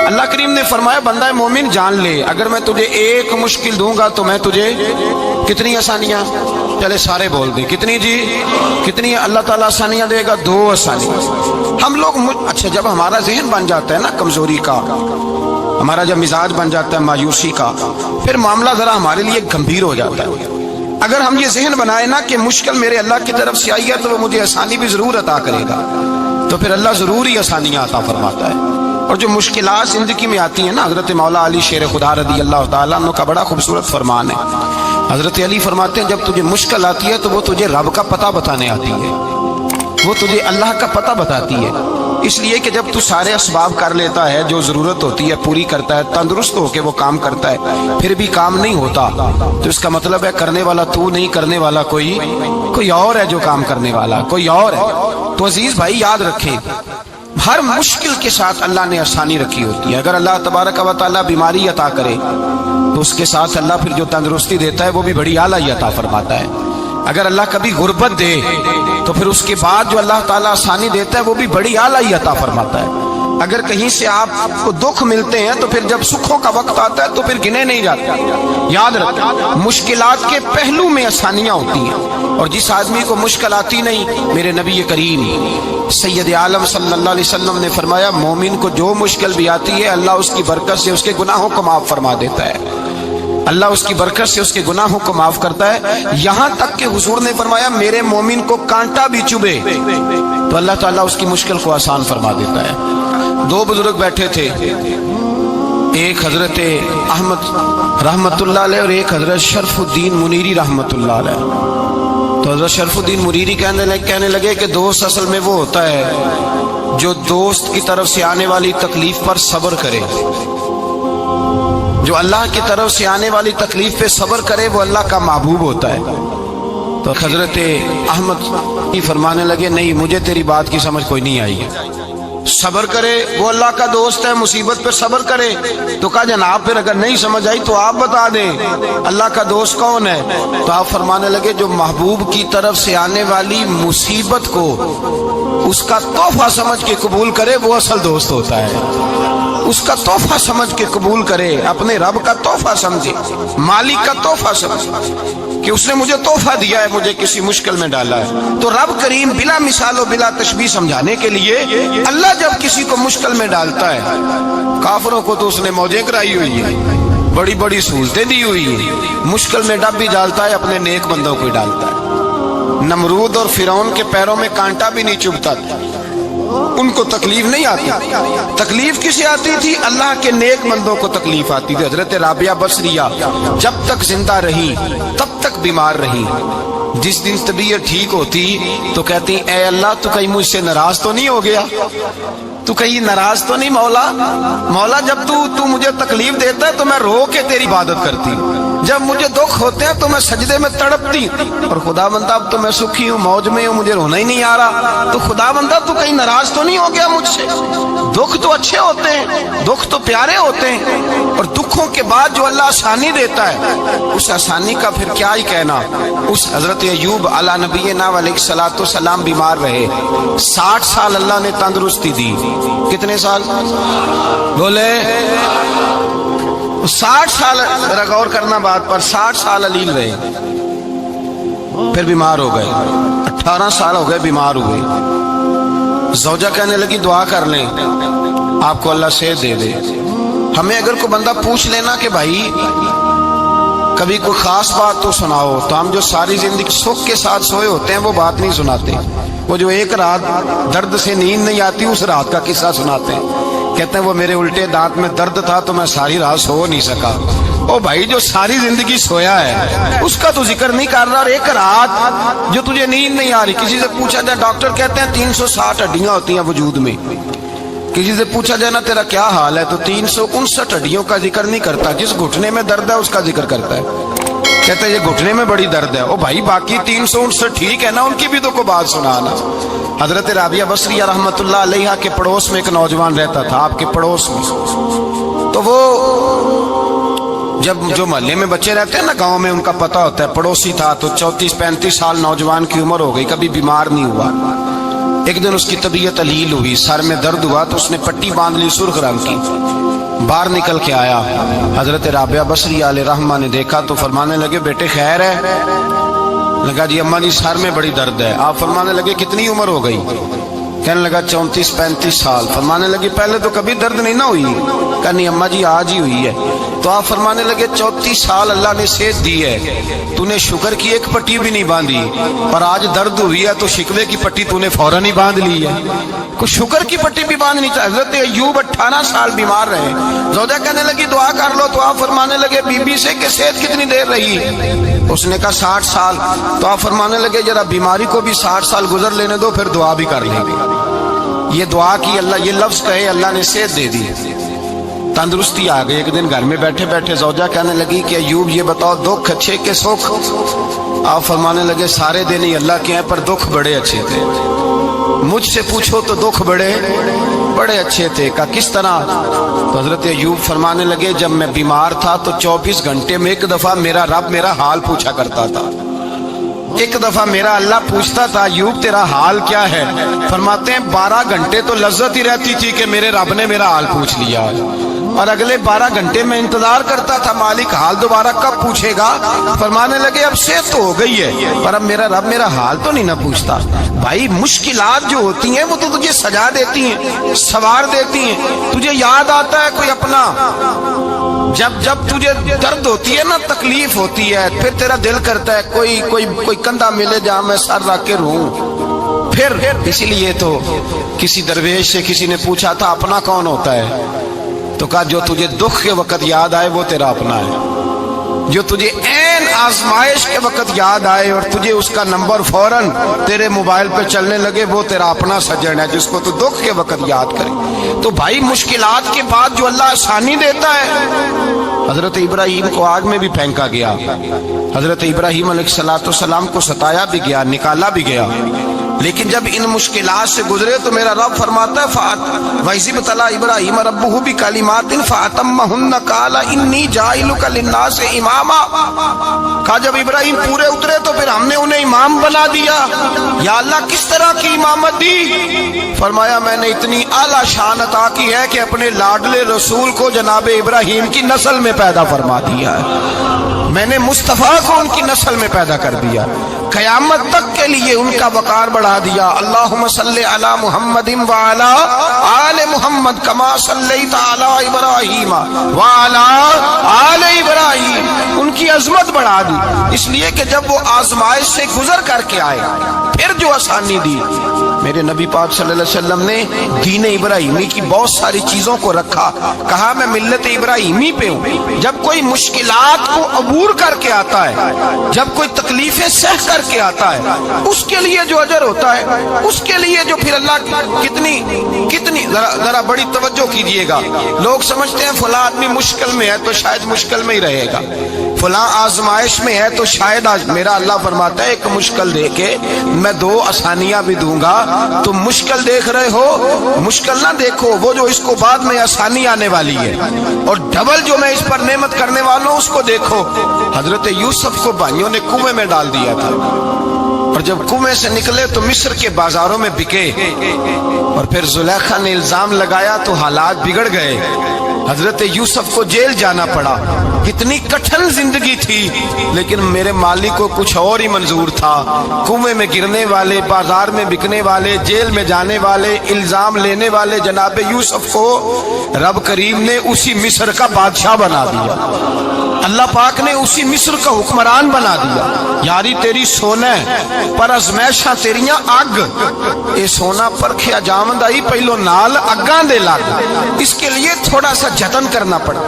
اللہ کریم نے فرمایا بندہ مومن جان لے اگر میں تجھے ایک مشکل دوں گا تو میں تجھے کتنی آسانیاں، چلے سارے بول دیں کتنی جی، کتنی اللہ تعالیٰ آسانیاں دے گا؟ 2 آسانیاں۔ ہم لوگ اچھا جب ہمارا ذہن بن جاتا ہے نا کمزوری کا، ہمارا جب مزاج بن جاتا ہے مایوسی کا، پھر معاملہ ذرا ہمارے لیے گمبھیر ہو جاتا ہے۔ اگر ہم یہ ذہن بنائے نا کہ مشکل میرے اللہ کی طرف سے آئی ہے تو وہ مجھے آسانی بھی ضرور عطا کرے گا، تو پھر اللہ ضرور ہی آسانیاں عطا فرماتا ہے۔ اور جو مشکلات زندگی میں آتی ہیں نا، حضرت مولا علی شیر خدا رضی اللہ تعالیٰ عنہ کا بڑا خوبصورت فرمان ہے۔ حضرت علی فرماتے ہیں جب تجھے مشکل آتی ہے تو وہ تجھے رب کا پتہ بتانے آتی ہے، وہ تجھے اللہ کا پتہ بتاتی ہے، اس لیے کہ جب تو سارے اسباب کر لیتا ہے، جو ضرورت ہوتی ہے پوری کرتا ہے، تندرست ہو کے وہ کام کرتا ہے، پھر بھی کام نہیں ہوتا تو اس کا مطلب ہے کرنے والا تو نہیں، کرنے والا کوئی اور ہے جو کام کرنے والا کوئی اور ہے۔ تو عزیز بھائی یاد رکھیں ہر مشکل کے ساتھ اللہ نے آسانی رکھی ہوتی ہے۔ اگر اللہ تبارک و تعالیٰ بیماری عطا کرے تو اس کے ساتھ اللہ پھر جو تندرستی دیتا ہے وہ بھی بڑی اعلیٰ عطا فرماتا ہے۔ اگر اللہ کبھی غربت دے تو پھر اس کے بعد جو اللہ تعالیٰ آسانی دیتا ہے وہ بھی بڑی اعلیٰ عطا فرماتا ہے۔ اگر کہیں سے آپ کو دکھ ملتے ہیں تو پھر جب سکھوں کا وقت آتا ہے تو پھر گنے نہیں جاتے۔ یاد رکھیں مشکلات کے پہلو میں آسانیاں ہوتی ہیں، اور جس آدمی کو مشکل آتی نہیں، میرے نبی کریم سید عالم صلی اللہ علیہ وسلم نے فرمایا مومن کو جو مشکل بھی آتی ہے اللہ اس کی برکت سے اس کے گناہوں کو معاف فرما دیتا ہے، اللہ اس کی برکت سے اس کے گناہوں کو معاف کرتا ہے، یہاں تک کہ حضور نے فرمایا میرے مومن کو کانٹا بھی چبھے تو اللہ تعالیٰ اس کی مشکل کو آسان فرما دیتا ہے۔ 2 بزرگ بیٹھے تھے، ایک حضرت احمد رحمت اللہ علیہ اور ایک حضرت شرف الدین منیری رحمت اللہ علیہ۔ تو حضرت شرف الدین منیری کہنے لگے کہ دوست اصل میں وہ ہوتا ہے جو دوست کی طرف سے آنے والی تکلیف پر صبر کرے، جو اللہ کی طرف سے آنے والی تکلیف پہ صبر کرے وہ اللہ کا محبوب ہوتا ہے۔ تو حضرت احمد فرمانے لگے نہیں مجھے تیری بات کی سمجھ کوئی نہیں آئی، صبر کرے وہ اللہ کا دوست ہے، مصیبت پہ صبر کرے۔ تو کہا جناب پھر اگر نہیں سمجھ آئی تو آپ بتا دیں اللہ کا دوست کون ہے؟ تو آپ فرمانے لگے جو محبوب کی طرف سے آنے والی مصیبت کو اس کا تحفہ سمجھ کے قبول کرے وہ اصل دوست ہوتا ہے، اس کا تحفہ سمجھ کے قبول کرے، اپنے رب کا تحفہ سمجھے، مالک کا تحفہ سمجھے کہ اس نے مجھے تحفہ دیا ہے، مجھے کسی مشکل میں ڈالا ہے۔ تو رب کریم بلا مثال و بلا تشبیہ سمجھانے کے لیے اللہ جب کسی کو مشکل میں ڈالتا ہے، کافروں کو تو اس نے موجیں کرائی ہوئی ہیں، بڑی بڑی سہولتیں دی ہوئی ہیں، مشکل میں ڈب بھی ڈالتا ہے اپنے نیک بندوں کو ہی ڈالتا ہے۔ نمرود اور فرعون کے پیروں میں کانٹا بھی نہیں چبھتا تھا، ان کو تکلیف نہیں آتی، تکلیف کسے آتی تھی؟ اللہ کے نیک بندوں کو تکلیف آتی تھی۔ حضرت رابعہ بصریہ جب تک زندہ رہی تب تک بیمار رہی، جس دن طبیعت ٹھیک ہوتی تو کہتی اے اللہ تو کہیں مجھ سے ناراض تو نہیں ہو گیا، تو کہیں ناراض تو نہیں مولا جب تو مجھے تکلیف دیتا ہے تو میں رو کے تیری عبادت کرتی، جب مجھے دکھ ہوتے ہیں تو میں سجدے میں تڑپتی، اور خدا بندہ اب تو میں سکھی ہوں، موج میں ہوں، مجھے رونا ہی نہیں آ رہا، تو خدا بندہ تو کہیں ناراض تو نہیں ہو گیا مجھ سے؟ دکھ تو اچھے ہوتے ہیں، دکھ تو پیارے ہوتے ہیں، اور دکھوں کے بعد جو اللہ آسانی دیتا ہے اس آسانی کا پھر کیا ہی کہنا۔ اس حضرت ایوب علی نبینا علیہ الصلوۃ والسلام بیمار رہے، 60 سال اللہ نے تندرستی دی۔ کتنے سال بولے؟ 60 سال، ذرا غور کرنا بات پر، 60 سال علیل رہے، پھر بیمار ہو گئے، 18 سال ہو گئے بیمار ہوئے۔ زوجہ کہنے لگی دعا کر لیں آپ کو اللہ صحت دے دے۔ ہمیں اگر کوئی بندہ پوچھ لینا کہ بھائی کبھی کوئی خاص بات تو سناؤ، تو ہم جو ساری زندگی سکھ کے ساتھ سوئے ہوتے ہیں وہ بات نہیں سناتے، وہ جو ایک رات درد سے نیند نہیں آتی اس رات کا قصہ سناتے ہیں، کہتے ہیں وہ میرے الٹے دانت میں درد تھا تو میں ساری رات سو نہیں سکا۔ او بھائی جو ساری زندگی سویا ہے اس کا تو ذکر نہیں کر رہا، اور ایک رات جو تجھے نیند نہیں آ رہی، کسی سے پوچھا جائے، ڈاکٹر کہتے ہیں 360 ہڈیاں ہوتی ہیں وجود میں، کسی سے پوچھا جائے نا تیرا کیا حال ہے تو 359 ہڈیوں کا ذکر نہیں کرتا، جس گھٹنے میں درد ہے اس کا ذکر کرتا ہے، کہتا ہے یہ گھٹنے میں بڑی درد ہے۔ او بھائی باقی 359 ٹھیک ہے نا، ان کی بھی تو کوئی بات سنانا۔ حضرت رابعہ بصریہ رحمت اللہ علیہ کے پڑوس میں ایک نوجوان رہتا تھا، آپ کے پڑوس میں، تو وہ جب جو محلے میں بچے رہتے ہیں نا گاؤں میں ان کا پتہ ہوتا ہے، پڑوسی تھا تو 34-35 سال نوجوان کی عمر ہو گئی، کبھی بیمار نہیں ہوا۔ ایک دن اس کی طبیعت علیل ہوئی، سر میں درد ہوا تو اس نے پٹی باندھ لی سرخ رنگ کی، باہر نکل کے آیا، حضرت رابعہ بصری علیہ رحمہ نے دیکھا تو فرمانے لگے بیٹے خیر ہے؟ لگا جی اماں جی سر میں بڑی درد ہے۔ آپ فرمانے لگے کتنی عمر ہو گئی؟ کہنے لگا 34-35 سال۔ فرمانے لگے پہلے تو کبھی درد نہیں نہ ہوئی؟ کہنی اماں جی آج ہی ہوئی ہے۔ تو آپ فرمانے لگے 34 سال اللہ نے صحت دی ہے، تو نے شکر کی ایک پٹی بھی نہیں باندھی، پر آج درد ہوئی ہے تو شکوے کی پٹی تو نے فوراً ہی باندھ لی ہے، کوئی شکر کی پٹی بھی باندھنی چاہیے۔ حضرت ایوب 18 سال بیمار رہے، زوجہ کہنے لگی دعا کر لو، تو آپ فرمانے لگے بی بی سے کہ صحت کتنی دیر رہی؟ اس نے کہا 60 سال۔ تو آپ فرمانے لگے ذرا بیماری کو بھی 60 سال گزر لینے دو، پھر دعا بھی کر لیں گے۔ یہ دعا کی اللہ، یہ لفظ کہے اللہ نے صحت دے دی، تندرستی آ گئی۔ ایک دن گھر میں بیٹھے بیٹھے زوجہ کہنے لگی کہ ایوب یہ بتاؤ دکھ اچھے کہ سکھ؟ آپ فرمانے لگے سارے دن ہی اللہ کے ہیں، پر دکھ بڑے اچھے تھے۔ مجھ سے پوچھو تو دکھ بڑے اچھے تھے۔ کہا کس طرح؟ تو حضرت ایوب فرمانے لگے جب میں بیمار تھا تو 24 گھنٹے میں ایک دفعہ میرا رب میرا حال پوچھا کرتا تھا، ایک دفعہ میرا اللہ پوچھتا تھا ایوب تیرا حال کیا ہے؟ فرماتے ہیں 12 گھنٹے تو لذت ہی رہتی تھی کہ میرے رب نے میرا حال پوچھ لیا، اور اگلے 12 گھنٹے میں انتظار کرتا تھا مالک حال دوبارہ کب پوچھے گا۔ فرمانے لگے اب صحت تو ہو گئی ہے، پر اب میرا رب میرا حال تو نہیں نہ پوچھتا۔ بھائی مشکلات جو ہوتی ہیں وہ تو تجھے سجا دیتی ہیں، سوار دیتی ہیں، تجھے یاد آتا ہے کوئی اپنا۔ جب تجھے درد ہوتی ہے نا، تکلیف ہوتی ہے، پھر تیرا دل کرتا ہے کوئی کندھا ملے جہاں میں سر رکھ کے رہوں۔ پھر اسی لیے تو کسی درویش سے کسی نے پوچھا تھا اپنا کون ہوتا ہے؟ تو کہا جو تجھے دکھ کے وقت یاد آئے وہ تیرا اپنا ہے، جو تجھے عین آزمائش کے وقت یاد آئے اور تجھے اس کا نمبر فوراً تیرے موبائل پہ چلنے لگے وہ تیرا اپنا سجن ہے، جس کو تو دکھ کے وقت یاد کرے۔ تو بھائی مشکلات کے بعد جو اللہ آسانی دیتا ہے، حضرت ابراہیم کو آگ میں بھی پھینکا گیا، حضرت ابراہیم علیہ السلام کو ستایا بھی گیا، نکالا بھی گیا، لیکن جب ان مشکلات سے گزرے تو میرا رب فرماتا ہے وَإِذِ ابْتَلَىٰ إِبْرَاهِيمَ رَبُّهُ بِكَلِمَاتٍ فَأَتَمَّهُنَّ قَالَ إِنِّي جَاعِلُكَ لِلنَّاسِ إِمَامًا۔ کہا جب ابراہیم پورے اترے تو پھر ہم نے انہیں امام بنا دیا۔ یا اللہ کس طرح کی امامت دی؟ فرمایا میں نے اتنی اعلیٰ شان عطا کی ہے کہ اپنے لاڈلے رسول کو جناب ابراہیم کی نسل میں پیدا فرما دیا ہے، میں نے مصطفیٰ کو ان کی نسل میں پیدا کر دیا، قیامت تک کے لیے ان کا وقار بڑھا دیا۔ اللہم صلی علی محمد وعلی آل محمد کما صلیت علی ابراہیم وعلی آل ابراہیم، ان کی عظمت بڑھا دی، اس لیے کہ جب وہ آزمائش سے گزر کر کے آئے پھر جو آسانی دی۔ میرے نبی پاک صلی اللہ علیہ وسلم نے دین ابراہیمی کی بہت ساری چیزوں کو رکھا، کہا میں ملت ابراہیمی پہ ہوں۔ جب کوئی مشکلات کو عبور کر کے آتا ہے، جب کوئی تکلیفیں سہ کر کے آتا ہے، اس کے لیے جو اجر ہوتا ہے، اس کے لیے جو پھر اللہ کتنی ذرا بڑی توجہ کیجئے گا۔ لوگ سمجھتے ہیں فلاں آدمی مشکل میں ہے تو شاید مشکل میں ہی رہے گا، فلاں آزمائش میں ہے تو شاید آج میرا اللہ فرماتا ہے ایک مشکل دے کے میں 2 آسانیاں بھی دوں گا۔ تم مشکل دیکھ رہے ہو، مشکل نہ دیکھو، وہ جو اس کو بعد میں آسانی آنے والی ہے، اور ڈبل جو میں اس پر نعمت کرنے والا ہوں اس کو دیکھو۔ حضرت یوسف کو بھائیوں نے کنویں میں ڈال دیا تھا، اور جب کنویں سے نکلے تو مصر کے بازاروں میں بکے، اور پھر زلیخا نے الزام لگایا تو حالات بگڑ گئے، حضرت یوسف کو جیل جانا پڑا۔ کتنی کٹھن زندگی تھی، لیکن میرے مالک کو کچھ اور ہی منظور تھا۔ کنویں میں گرنے والے، بازار میں بکنے والے، جیل میں جانے والے، الزام لینے والے جناب یوسف کو رب کریم نے اسی مصر کا بادشاہ بنا دیا، اللہ پاک نے اسی مصر کا حکمران بنا دیا۔ یاری تیری سونا پر ازمیشاں تیریاں اگ، اے سونا پرکھیا جاوندا ہی پہلو نال اگاں دے لگ، اس کے لیے تھوڑا سا جتن کرنا پڑا۔